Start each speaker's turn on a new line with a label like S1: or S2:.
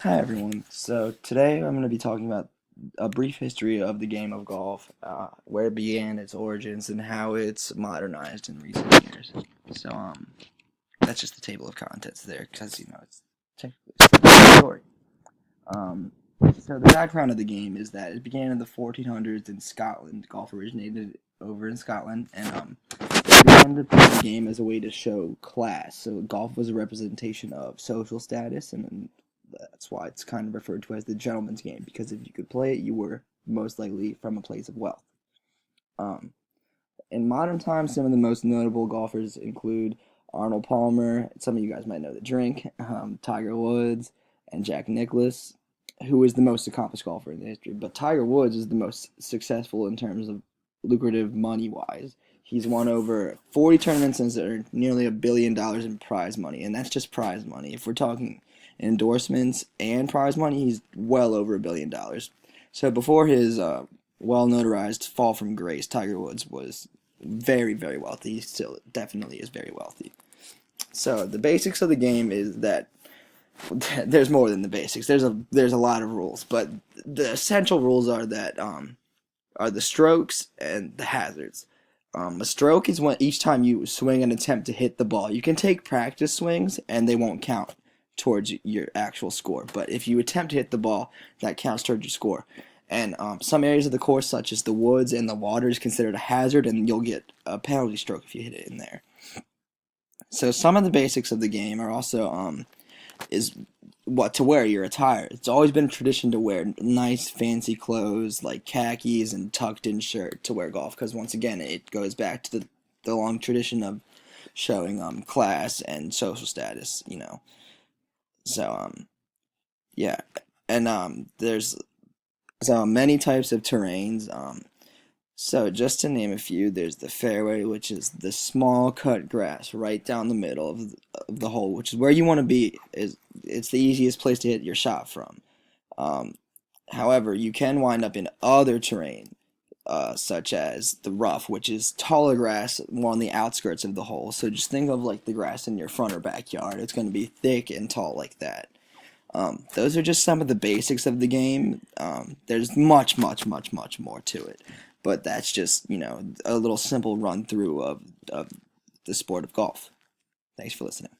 S1: Hi everyone. So today I'm going to be talking about a brief history of the game of golf, where it began, its origins, and how it's modernized in recent years. So that's just the table of contents there, because it's technically a story. Um, so the background of the game is that it began in the 1400s in Scotland. Golf originated over in Scotland, and they began to play the game as a way to show class. So golf was a representation of social status, and that's why it's kind of referred to as the gentleman's game, because if you could play it, you were most likely from a place of wealth. Um, in modern times, some of the most notable golfers include Arnold Palmer. Some of you guys might know the drink, Tiger Woods, and Jack Nicklaus, who is the most accomplished golfer in the history. But Tiger Woods is the most successful in terms of lucrative money wise. He's won over 40 tournaments and has earned nearly $1 billion in prize money, and that's just prize money. If we're talking endorsements and prize money, he's well over $1 billion. So before his well notarized fall from grace, Tiger Woods was very, very wealthy. He still definitely is very wealthy. So the basics of the game is that there's more than the basics. There's a lot of rules, but the essential rules are the strokes and the hazards. A stroke is when each time you swing and attempt to hit the ball. You can take practice swings and they won't count towards your actual score. But if you attempt to hit the ball, that counts towards your score. And some areas of the course, such as the woods and the water, is considered a hazard, and you'll get a penalty stroke if you hit it in there. So some of the basics of the game are also is what to wear, your attire. It's always been a tradition to wear nice fancy clothes like khakis and tucked in shirt to wear golf, because once again it goes back to the long tradition of showing class and social status. So yeah, and there's so many types of terrains. So just to name a few, there's the fairway, which is the small cut grass right down the middle of the hole, which is where you want to be. It's the easiest place to hit your shot from. Um, However, you can wind up in other terrain, such as the rough, which is taller grass more on the outskirts of the hole. So just think of like the grass in your front or backyard. It's going to be thick and tall like that. Those are just some of the basics of the game. There's much, much, much, much more to it, but that's just a little simple run through of the sport of golf. Thanks for listening.